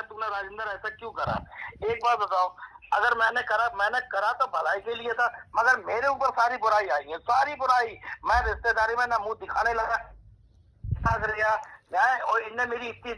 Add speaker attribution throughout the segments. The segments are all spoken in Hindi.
Speaker 1: यार तूने राजेंद्र ऐसा क्यों करा। एक बात बताओ, अगर मैंने करा तो भलाई के लिए था, मगर मेरे ऊपर सारी बुराई आई है, सारी बुराई। मैं रिश्तेदारी में ना मुंह दिखाने लगा और इनने मेरी इतनी,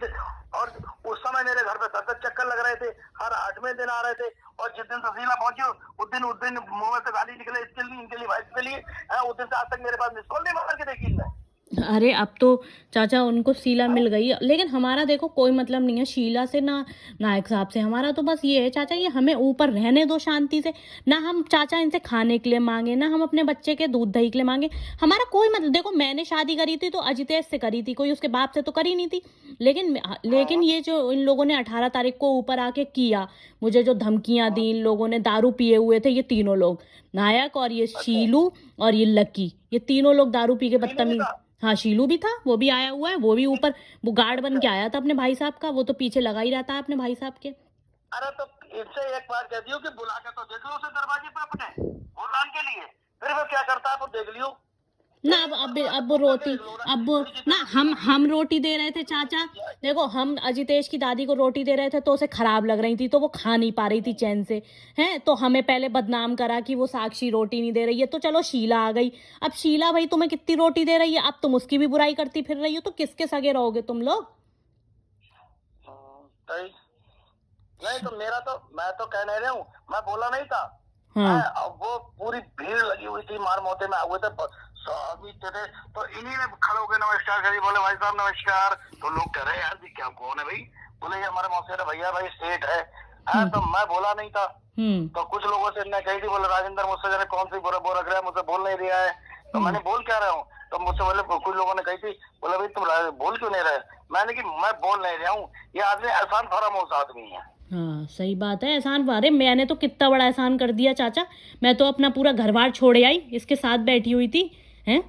Speaker 1: और उस समय मेरे घर पे सतत चक्कर लग रहे थे, हर 8वें दिन आ रहे थे। और जिस दिन तहसीला पहुंचे उस दिन मुंह में से गाली निकले, इसके लिए इनके लिए वाइफ के लिए, उस दिन से आज तक मेरे पास मिस कॉल नहीं मार के देखी इनने।
Speaker 2: अरे अब तो चाचा उनको शीला मिल गई, लेकिन हमारा देखो कोई मतलब नहीं है शीला से ना नायक साहब से। हमारा तो बस ये है चाचा, ये हमें ऊपर रहने दो शांति से। ना हम चाचा इनसे खाने के लिए मांगे, ना हम अपने बच्चे के दूध दही के लिए मांगे। हमारा कोई मतलब, देखो मैंने शादी करी थी तो अजितेश से करी थी, कोई उसके बाप से तो करी नहीं थी। लेकिन ये जो इन लोगों ने 18 तारीख को ऊपर आके किया, मुझे जो धमकियां दी इन लोगों ने, दारू पिए हुए थे ये तीनों लोग, नायक और ये शीलू और ये लक्की, ये तीनों लोग दारू पी के बदतमीज। हाँ शीलू भी था, वो भी आया हुआ है, वो भी ऊपर, वो गार्ड बन के आया था अपने भाई साहब का, वो तो पीछे लगा ही रहता है अपने भाई साहब के।
Speaker 1: अरे तो इससे एक बार कह दियो कि बुला के तो देख लो उसे दरवाजे पे अपने भूटान के लिए, फिर वो क्या करता है वो देख लियो
Speaker 2: ना अब वो रोटी, अब वो ना हम रोटी दे रहे थे चाचा, देखो हम अजितेश की दादी को रोटी दे रहे थे तो उसे खराब लग रही थी, तो वो खा नहीं पा रही थी चैन से, हैं तो हमें पहले बदनाम करा कि वो साक्षी रोटी नहीं दे रही है। तो चलो शीला आ गई, अब शीला भाई तुम्हें कितनी रोटी दे रही है, अब तुम उसकी भी बुराई करती फिर रही हो, तो किसके सगे रहोगे तुम लोग।
Speaker 1: नहीं तो मैं तो कह नहीं रहा हूँ, मैं बोला नहीं था।
Speaker 2: हाँ
Speaker 1: वो पूरी भीड़ लगी हुई थी, मार मोते में हुए थे सब थे, तो इन्हीं ने खड़े होकर नमस्कार करी, बोले भाई साहब नमस्कार। तो लोग कह रहे यार जी क्या कौन है भाई, बोले ये हमारे मौसे भैया भाई सेठ है। तो मैं बोला नहीं था। तो कुछ लोगों से इन्हें कही थी, बोले राजेंद्र मुझसे जरा कौन सी बुरा रख रहा है, मुझसे बोल नहीं रहा है। तो मैंने बोल क्या रहा हूँ, तो मुझसे बोले कुछ लोगों ने कही थी, बोले भाई तुम बोल क्यों नहीं रहे। मैंने कि मैं बोल नहीं रहा हूँ, ये आदमी एहसान फरामोश आदमी है।
Speaker 2: हाँ सही बात है, एहसान, अरे मैंने तो कितना बड़ा एहसान कर दिया चाचा, मैं तो अपना पूरा घर बार छोड़े आई, इसके साथ बैठी हुई थी, हैं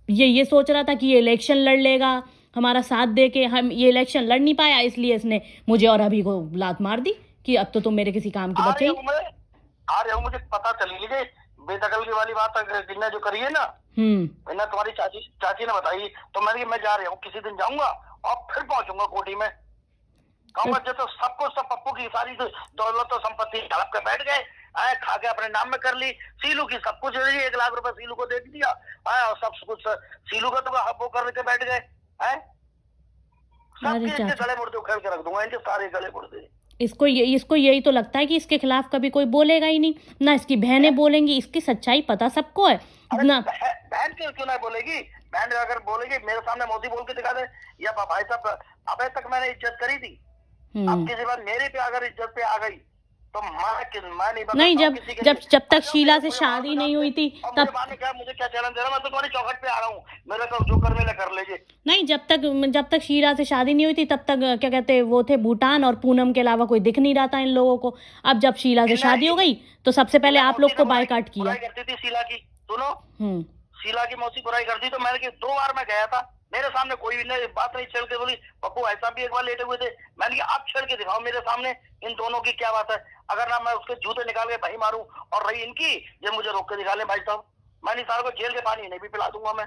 Speaker 2: ये सोच रहा था कि ये इलेक्शन लड़ लेगा हमारा साथ दे के, हम ये इलेक्शन लड़ नहीं पाया, इसलिए इसने मुझे और अभी को लात मार दी कि अब तो तुम मेरे किसी काम की बचे ही।
Speaker 1: मुझे पता चली लीजिए बेदखल की वाली बात जिन्हें जो करी है ना, मैंने तुम्हारी चाची ने बताई। तो मैं जा रहा हूँ, किसी दिन जाऊंगा और फिर पहुंचूंगा कोठी में, कहूंगा तो सबको सब पप्पू की सारी दौलत और संपत्ति हड़प के बैठ गए, खा के अपने नाम में कर ली। सीलू की सब कुछ 1 लाख रुपए सीलू को दे दिया, और सब कुछ सीलू का तो वो कर के बैठ गए। सबके गले मुर्दे उखेड़ के रख दूंगा, इनके सारे गले मुर्दे।
Speaker 2: इसको यही तो लगता है कि इसके खिलाफ कभी कोई बोलेगा ही नहीं, ना इसकी बहनें बोलेंगी, इसकी सच्चाई पता सबको है ना।
Speaker 1: बहन क्यों ना बोलेगी, बहन अगर बोलेगी मेरे सामने मोदी बोल के दिखा दे, या भाई साहब अब तक मैंने इज्जत करी थी, अब किसी बार मेरे पे अगर इज्जत पे आ गई तो मैं नहीं
Speaker 2: जब तक शीला से शादी नहीं हुई थी तब
Speaker 1: मुझे क्या चैलेंज दे रहा, मैं तो तुम्हारी चौखट पे आ रहा हूँ, मेरे को जो कर मेरे कर लीजिए।
Speaker 2: नहीं, जब तक शीला से शादी नहीं हुई थी तब तक क्या कहते वो थे भूटान और पूनम के अलावा कोई दिख नहीं रहा था इन लोगों को। अब जब शीला से शादी हो गई तो सबसे पहले आप लोग को बायकॉट किया।
Speaker 1: करती थी शीला की, सुनो शीला की मौसी बुराई करती, तो मैंने 2 बार मैं गया था, मेरे सामने कोई बात नहीं छेड़ के बोली। पप्पू ऐसा भी एक बार लेटे हुए थे, मैंने कहा आप छेड़ के दिखाओ मेरे सामने इन दोनों की क्या बात है, अगर ना मैं उसके जूते निकाल के भाई मारूं, और रही इनकी ये मुझे रोक के दिखा ले भाई साहब, मैं नहीं सारे को जेल के पानी नहीं भी पिला दूंगा मैं,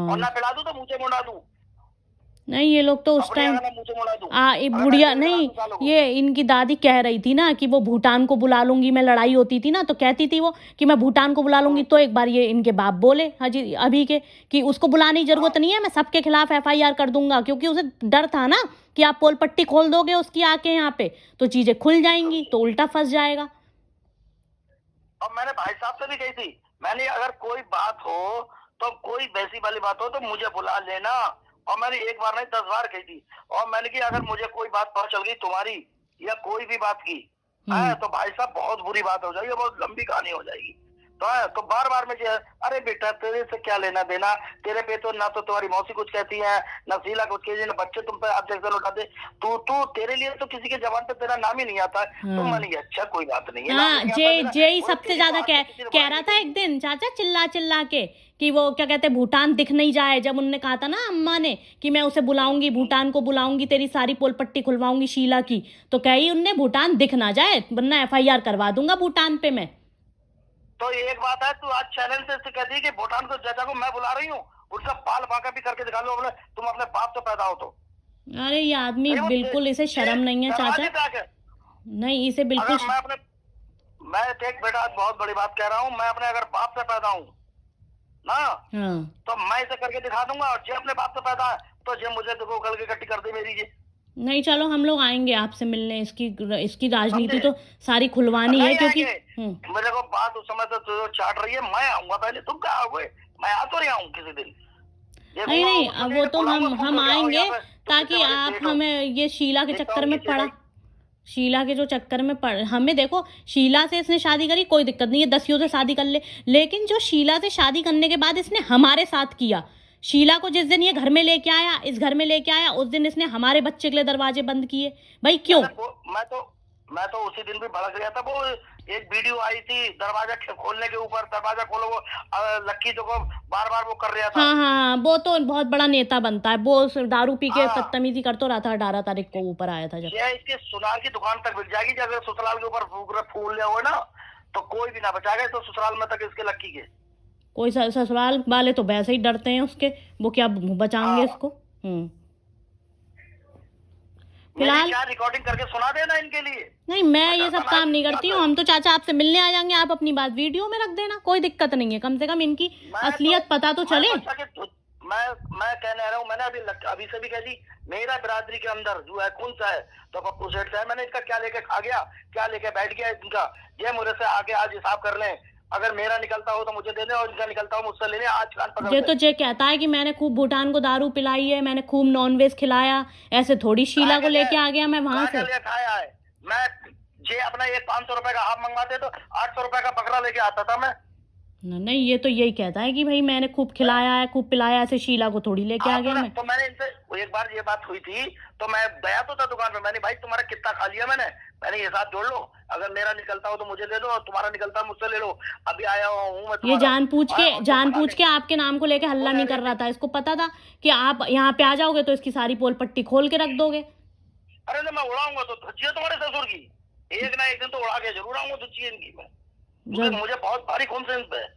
Speaker 1: और ना पिला दूं तो मुझे मुड़ा दूं।
Speaker 2: नहीं ये लोग तो उस टाइम बुढ़िया नहीं, ये इनकी दादी कह रही थी ना कि वो भूटान को बुला लूंगी, मैं लड़ाई होती थी ना तो कहती थी वो कि मैं भूटान को बुला लूंगी। तो एक बार ये इनके बाप बोले हाजी अभी के कि उसको बुलाने की जरूरत नहीं है, मैं सबके खिलाफ FIR कर दूंगा, क्योंकि उसे डर था ना कि आप पोल पट्टी खोल दोगे उसकी आके यहाँ पे तो चीजें खुल जाएंगी, तो उल्टा फंस जाएगा।
Speaker 1: और मैंने भाई साहब से भी कही थी, मैंने अगर कोई बात हो तो कोई वैसी वाली बात हो तो मुझे बुला लेना, और मैंने एक बार नहीं 10 बार कही थी। और मैंने कि अगर मुझे कोई बात पता चल गई तुम्हारी या कोई भी बात की तो भाई साहब बहुत बुरी बात हो जाएगी, बहुत लंबी कहानी हो जाएगी। तो बार बार में अरे बेटा तेरे से क्या लेना देना, तेरे पे तो ना तो तुम्हारी मौसी कुछ कहती है, ना शीला कुछ कहती है, ना बच्चे तुम पे ऑब्जेक्शन उठाते, तू तेरे लिए तो किसी के जबान पे तेरा नाम ही नहीं आता है। तो मैंने अच्छा कोई बात नहीं है।
Speaker 2: जय सबसे ज्यादा कह रहा था एक दिन चाचा चिल्ला के कि वो क्या कहते भूटान दिख नहीं जाए, जब उन्होंने कहा था ना अम्मा ने कि मैं उसे बुलाऊंगी, भूटान को बुलाऊंगी, तेरी सारी पोल पट्टी खुलवाऊंगी शीला की, तो कही उनने भूटान दिख ना जाए वरना FIR करवा दूंगा भूटान पे मैं।
Speaker 1: तो एक बात है, तू आज चैनल से कहती है कि भूटान को चाचा को मैं बुला रही हूँ, उसका पाल बाका भी करके दिखा लो, तुम अपने बाप से पैदा हो तो
Speaker 2: अरे ये आदमी
Speaker 1: नहीं वो
Speaker 2: बिल्कुल, इसे शर्म नहीं है
Speaker 1: दरवाजे
Speaker 2: चाचा।
Speaker 1: पे आके,
Speaker 2: नहीं, इसे बिल्कुल
Speaker 1: अगर मैं देख बेटा, आज बहुत बड़ी बात कह रहा हूँ, मैं अपने अगर बाप से पैदा हूँ ना,
Speaker 2: हाँ।
Speaker 1: तो मैं इसे करके दिखा दूंगा, और जे अपने बाप से पैदा है तो जे मुझे देखो गल के गट्टी कर दे मेरी जे।
Speaker 2: नहीं, चलो हम लोग आएंगे आपसे मिलने, इसकी राजनीति
Speaker 1: समझे?
Speaker 2: तो सारी खुलवानी है
Speaker 1: नहीं
Speaker 2: क्योंकि
Speaker 1: आएंगे, मेरे को बात उस समय तो चाट रही है, मैं आऊंगा पहले, तुम क्या आओगे? मैं आ तो नहीं आऊँ किसी दिन,
Speaker 2: नहीं नहीं, अब वो तो
Speaker 1: बुलाऊंगा,
Speaker 2: हम आएंगे
Speaker 1: तुम
Speaker 2: ताकि
Speaker 1: कितने बड़े
Speaker 2: आप
Speaker 1: सेठ हो,
Speaker 2: हमें ये शीला के
Speaker 1: देखता
Speaker 2: चक्कर
Speaker 1: हूँ
Speaker 2: में
Speaker 1: नीचे
Speaker 2: पड़ा,
Speaker 1: जाके।
Speaker 2: शीला के जो चक्कर में पड़, हमें देखो शीला से इसने शादी करी, कोई दिक्कत नहीं है, दसियों से शादी कर ले, लेकिन जो शीला से शादी करने के बाद इसने हमारे साथ किया, शीला को जिस दिन ये घर में लेके आया, इस घर में लेके आया, उस दिन इसने हमारे बच्चे के लिए दरवाजे बंद किए। भाई क्यों?
Speaker 1: मैं तो उसी दिन भी भड़क गया था, वो एक वीडियो आई थी दरवाजा खोलने के ऊपर, दरवाजा खोलो, वो लक्की जो को बार बार वो कर रहा था।
Speaker 2: हाँ हाँ, वो तो बहुत बड़ा नेता बनता है, वो दारू पी के
Speaker 1: हाँ।
Speaker 2: बदतमीजी करता रहा था, 18 तारीख को ऊपर आया था जब।
Speaker 1: ये इसकी सुनार की दुकान तक बिक जाएगी, अगर ससुराल के ऊपर फूल ले हुए ना, तो कोई भी ना बचाएगा, तो ससुराल में तक इसके लक्की के।
Speaker 2: कोई ससुराल वाले तो वैसे ही डरते हैं उसके, वो क्या बचाएंगे
Speaker 1: हाँ।
Speaker 2: इसको।
Speaker 1: मेरी
Speaker 2: फिलहाल
Speaker 1: क्या रिकॉर्डिंग करके सुना देना इनके लिए।
Speaker 2: नहीं, मैं ये सब काम नहीं करती हूँ, हम तो चाचा आपसे मिलने आ जाएंगे, आप अपनी बात वीडियो में रख देना, कोई दिक्कत नहीं है, कम से कम इनकी असलियत पता तो चले।
Speaker 1: मैं कहने रहा हूँ, मैंने अभी से भी कह दी, मेरा बिरादरी के अंदर जो है कौन सा है, तो पप्पू सेठ है, मैंने इसका क्या लेके खा गया, क्या लेके बैठ गया इनका, ये मुझे से आके आज हिसाब कर लें, अगर मेरा निकलता हो तो मुझे दे दे, और इनका निकलता हो मुझसे लेने, आज कान पकड़
Speaker 2: ये तो जे कहता है कि मैंने खूब भूटान को दारू पिलाई है, मैंने खूब नॉनवेज खिलाया, ऐसे थोड़ी शीला को लेके आ गया मैं वहां से।
Speaker 1: खाया है मैं, जे अपना ये 500 रुपए का हाफ मंगवाते तो 800 रुपए का बकरा लेके आता था मैं।
Speaker 2: नहीं, ये तो यही कहता है कि भाई मैंने खूब खिलाया है, खूब पिलाया, ऐसे शीला को थोड़ी लेके आ गया मैं।
Speaker 1: तो मैंने इनसे एक बार ये बात हुई थी, तो मैं गया तो था दुकान पे, मैंने भाई तुम्हारा कितना खा लिया मैंने ये साथ जोड़ लो, अगर मेरा निकलता हो तो मुझे दे दो, और तुम्हारा निकलता है मुझसे ले लो, अभी आया हूँ मैं।
Speaker 2: ये जानबूझ के आपके नाम को लेके हल्ला नहीं कर रहा था, इसको पता था कि आप यहाँ पे आ जाओगे तो इसकी सारी पोल पट्टी खोल के रख दोगे।
Speaker 1: अरे मैं उड़ाऊंगा तो धुचिए तुम्हारे ससुर की, एक ना एक दिन तो उड़ा के जरूर आऊंगा धुचिए इनकी मैं, मुझे बहुत भारी कॉन्फिडेंस है।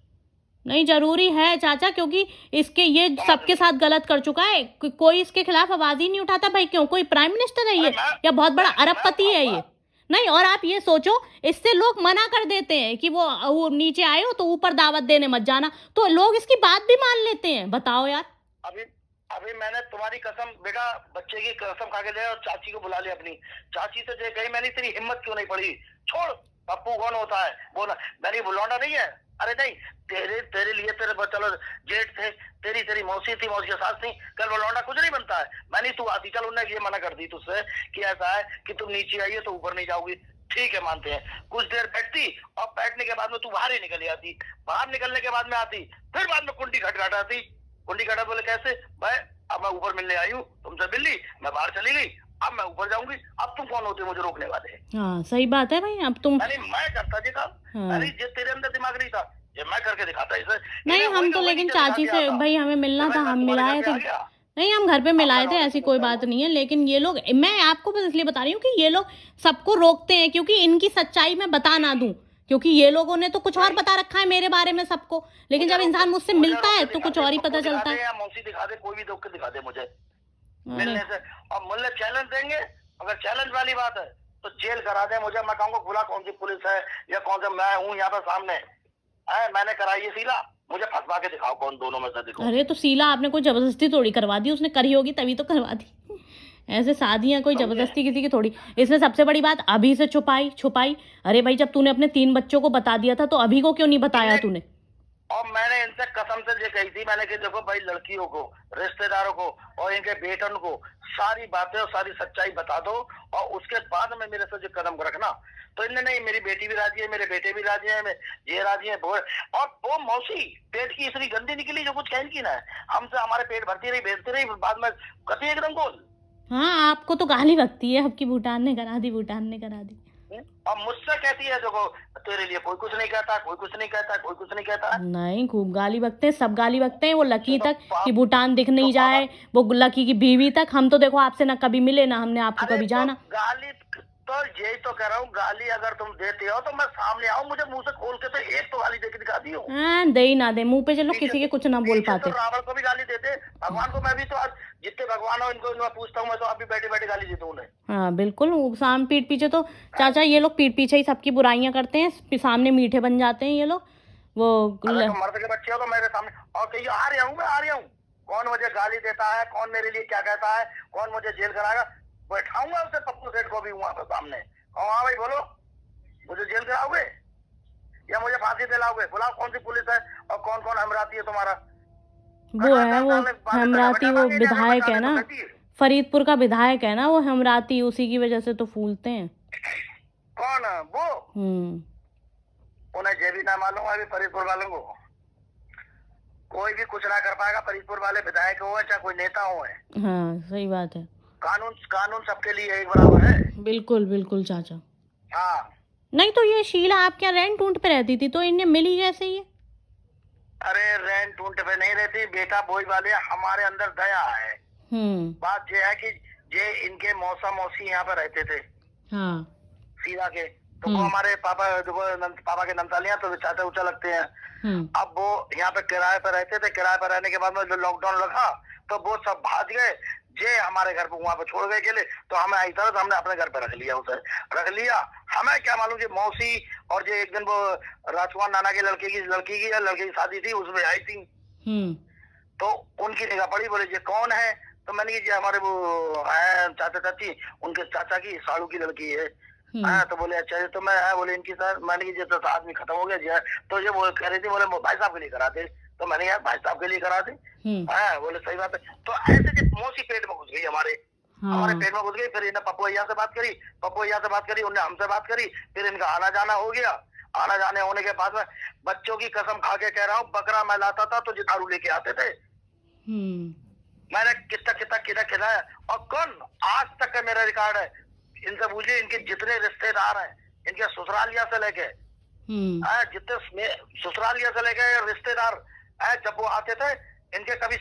Speaker 2: नहीं, जरूरी है चाचा, क्योंकि इसके ये सबके साथ गलत कर चुका है, कोई इसके खिलाफ आवाज ही नहीं उठाता। भाई क्यों? कोई प्राइम मिनिस्टर है ये या बहुत बड़ा अरबपति है ये? नहीं, और आप ये सोचो, इससे लोग मना कर देते हैं कि वो नीचे आए हो तो ऊपर दावत देने मत जाना, तो लोग इसकी बात भी मान लेते हैं। बताओ यार।
Speaker 1: अभी मैंने तुम्हारी कसम बेटा, बच्चे की कसम खा के दे, और चाची को बुला लिया अपनी, चाची से जो गई, मैंने तेरी हिम्मत क्यों नहीं पड़ी, छोड़ पप्पू कौन होता है बोला, मैंने बुलौंडा नहीं है, अरे नहीं, तेरे लिए तेरे चलो जेठ थे, तेरी मौसी थी, मौसी सास थी, कल वो लौंडा कुछ नहीं बनता है, मैंने तू आती, चल उन्हें ये मना कर दी तुझसे कि ऐसा है कि तुम नीचे आई है तो ऊपर नहीं जाओगी, ठीक है मानते हैं, कुछ देर बैठती, और बैठने के बाद में तू बाहर ही निकल आती, बाहर निकलने के बाद में आती, फिर बाद में कुंडी खटखटाती, कुंडी खटा बोले कैसे भाई, अब मैं ऊपर मिलने आई हूँ तुमसे मिली, मैं बाहर चली गई, अब मैं ऊपर जाऊंगी, अब तुम कौन होते मुझे रोकने वाले?
Speaker 2: हाँ सही बात है भाई, अब तुम
Speaker 1: मैं करता जी काम, अरे जो तेरे अंदर दिमाग नहीं था, ये मैं करके दिखाता इसे।
Speaker 2: नहीं, हम तो लेकिन चाची से भाई हमें मिलना था, हम मिलाए थे, नहीं हम घर पे मिलाए थे, ऐसी कोई बात नहीं है, लेकिन ये लोग, मैं आपको बस इसलिए बता रही हूँ कि ये लोग सबको रोकते हैं क्योंकि इनकी सच्चाई मैं बता ना दूं, क्योंकि ये लोगों ने तो कुछ और बता रखा है मेरे बारे में सबको, लेकिन जब इंसान मुझसे मिलता है तो कुछ और ही पता चलता है।
Speaker 1: मौसी दिखा दे, कोई भी रोक के दिखा दे मुझे मिलने से, और मुझे चैलेंज देंगे, अगर चैलेंज वाली बात है तो जेल करा दे मुझे, मैं कहूँगा खुला कौन सी पुलिस है या कौन सा मैं हूँ यहाँ पे सामने है, मैंने कराई है सीला, मुझे फंसवा के दिखाओ कौन दोनों में से दिखाओ।
Speaker 2: अरे तो सीला आपने कोई जबरदस्ती थोड़ी करवा दी, उसने करी होगी तभी तो करवा दी, ऐसे शादियां कोई जबरदस्ती किसी की थोड़ी। इसने सबसे बड़ी बात अभी से छुपाई, अरे भाई जब तूने अपने 3 बच्चों को बता दिया था तो अभी को क्यों नहीं बताया तूने?
Speaker 1: और मैंने इनसे कसम से ये कही थी, मैंने कि देखो भाई लड़कियों को, रिश्तेदारों को और इनके बेटन को सारी बातें और सारी सच्चाई बता दो, और उसके बाद में मेरे से जो कदम रखना, तो इनने नहीं, मेरी बेटी भी राजी है, मेरे बेटे भी राजी है, ये राजी है, और वो मौसी पेट की इतनी गंदी निकली जो कुछ कहन की ना है, हमसे हमारे पेट भरती रही, भेजती रही, बाद में कती एकदम गोल।
Speaker 2: हाँ, आपको तो गाली लगती है, आपकी भूटान ने करा दी।
Speaker 1: और मुझसे कहती है देखो तेरे लिए कोई कुछ नहीं कहता, कोई कुछ नहीं कहता, कोई कुछ नहीं कहता।
Speaker 2: नहीं, खूब गाली बकते हैं, सब गाली बकते हैं, वो लकी तक कि भूटान दिख नहीं जाए, वो लकी की बीवी तक। हम तो देखो आपसे ना कभी मिले, ना हमने आपको कभी जाना।
Speaker 1: तो यही तो कह रहा हूँ, गाली अगर तुम देते हो तो मैं सामने आऊँ, मुझे मुंह से खोल के तो एक तो गाली दे के दिखा दियो।
Speaker 2: हाँ, दे ही ना दे मुंह पे, चलो
Speaker 1: पीछे
Speaker 2: किसी के
Speaker 1: तो
Speaker 2: कुछ ना बोल
Speaker 1: पीछे तो
Speaker 2: पाते।
Speaker 1: रावण को भी गाली देते, भगवान को मैं भी तो आज जितने भगवान हो इनको मैं पूछता हूँ, मैं तो अभी बैठे बैठे गाली देता हूँ उन्हें।
Speaker 2: हाँ बिल्कुल, वो साम पीठ पीछे तो चाचा ये लोग पीठ पीछे ही सबकी बुराइयां करते हैं, सामने मीठे बन जाते हैं ये लोग। वो
Speaker 1: अगर तुम मर्द के बच्चे हो तो मेरे सामने और कहिए आ रहा हूँ, मैं आ रहा हूँ, कौन मुझे गाली देता है, कौन मेरे लिए क्या कहता है, कौन मुझे जेल कराएगा, बैठाऊंगा उसे पप्पू सेठ को भी वहां पे सामने। और हाँ भाई बोलो, मुझे जेल कराओगे या मुझे फांसी दिलाओगे? बुलाओ कौन सी पुलिस है और कौन कौन हमराती है तुम्हारा?
Speaker 2: वो है, वो हेमराती, वो विधायक है ना, फरीदपुर का विधायक है ना वो हेमराती, उसी की वजह से तो फूलते हैं।
Speaker 1: कौन वो? उन्हें ये भी ना मालूम अभी फरीदपुर वालों को, कोई भी कुछ ना कर पाएगा, फरीदपुर वाले विधायक हो चाहे कोई नेता हो।
Speaker 2: हाँ सही बात है।
Speaker 1: कानून सबके लिए एक बराबर है।
Speaker 2: बिल्कुल बिल्कुल चाचा।
Speaker 1: हाँ
Speaker 2: नहीं तो ये शीला आप क्या रेंट ऊंट पे रहती थी, तो इन्हें मिली कैसे ये?
Speaker 1: अरे रेंट ऊंट पे नहीं रहती बेटा, बोई वाले हमारे अंदर दया है। बात ये है कि ये इनके मौसा मौसी यहाँ पे रहते थे। हाँ सीधा के, तो वो हमारे पापा पापा के नमतालियां तो चाचा उचा लगते हैं। अब वो यहाँ पे किराए पे रहते थे, किराए पे रहने के बाद में जो लॉकडाउन लगा तो वो सब भाग गए, जे हमारे घर पे वहां पे छोड़ गए अकेले। तो हमें आई तरह हमने अपने घर पे रख लिया, उसे रख लिया। हमें क्या मालूम कि मौसी और जो एक दिन वो राजकुमार नाना के लड़के की शादी थी, उसमें आई थी। तो उनकी निगाह पड़ी, बोले ये कौन है? तो मैंने कहा हमारे वो है चाचा चाची, उनके चाचा की साड़ू की लड़की है। हाँ तो बोले अच्छा, तो मैं बोले इनकी सर, मैंने कहा तो आदमी खत्म हो गया जी। तो ये वो कह रही थी, बोले भाई साहब के लिए करा दे। तो मैंने यार भाई साहब के लिए करा दे। हाँ बोले सही बात है। तो ऐसे जब मौसी पेट में घुस गई हमारे पेट में घुस गई। फिर इन्हें पप्पू भैया से बात करी, उन्हें हमसे बात करी, फिर इनका आना जाना हो गया। आना जाने होने के बाद में बच्चों की कसम खा के कह रहा हूँ, बकरा मैं लाता था तो जो दारू लेके आते थे। मैंने कितना खिलाया, और कौन आज तक का मेरा रिकॉर्ड है, इनसे पूछिए, इनके जितने रिश्तेदार हैं, इनके ससुरालिया से लेके जितने ससुरालिया से लेके रिश्तेदार है, जब वो आते थे इनके कभी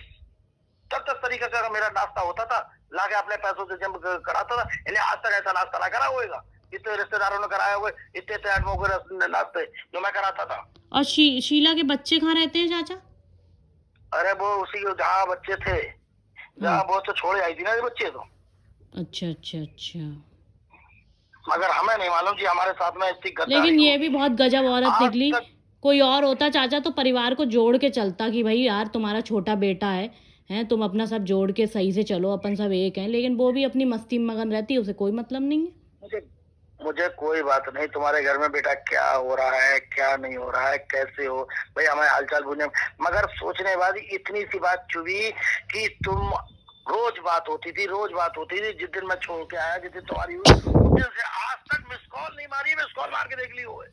Speaker 1: 10 तरीके का मेरा नाश्ता होता था, लाके अपने पैसों से जब कराता था। इन्हें आज तक ऐसा नाश्ता ना करा होगा, इतने रिश्तेदारों ने कराया हुए, इतने आदमियों के नाश्ते जो मैं कराता था।
Speaker 2: और शीला के बच्चे कहाँ रहते हैं चाचा?
Speaker 1: अरे वो उसी जहाँ बच्चे थे, जहाँ वो तो छोड़े आई थी ना ये बच्चे तो।
Speaker 2: अच्छा।
Speaker 1: मगर हमें नहीं मालूम जी हमारे साथ में इतनी गद्दारी।
Speaker 2: लेकिन ये भी बहुत गजब औरत निकली। कोई और होता चाचा तो परिवार को जोड़ के चलता कि भाई यार तुम्हारा छोटा बेटा है, तुम अपना सब जोड़ के सही से चलो, अपन सब एक हैं। लेकिन वो भी अपनी मस्ती में मगन रहती है, उसे कोई मतलब नहीं है।
Speaker 1: मुझे कोई बात नहीं, तुम्हारे घर में बेटा क्या हो रहा है, क्या नहीं हो रहा है, कैसे हो भाई, हमें हालचाल पूछने। मगर सोचने बाद इतनी सी बात चुभी कि तुम रोज बात होती थी जिस दिन मैं छोड़ के आया, जिस दिन तुम्हारी हुई, उस दिन से आज तक मिस कॉल नहीं मारी। मिस कॉल मार के देख ली हो।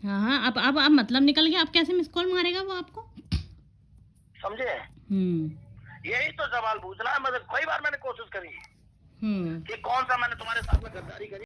Speaker 2: हाँ अब मतलब निकल गया, अब कैसे मिस कॉल मारेगा वो आपको?
Speaker 1: समझे? यही तो सवाल पूछना है। मतलब कई बार मैंने कोशिश करी कि कौन सा मैंने तुम्हारे साथ में गद्दारी करी।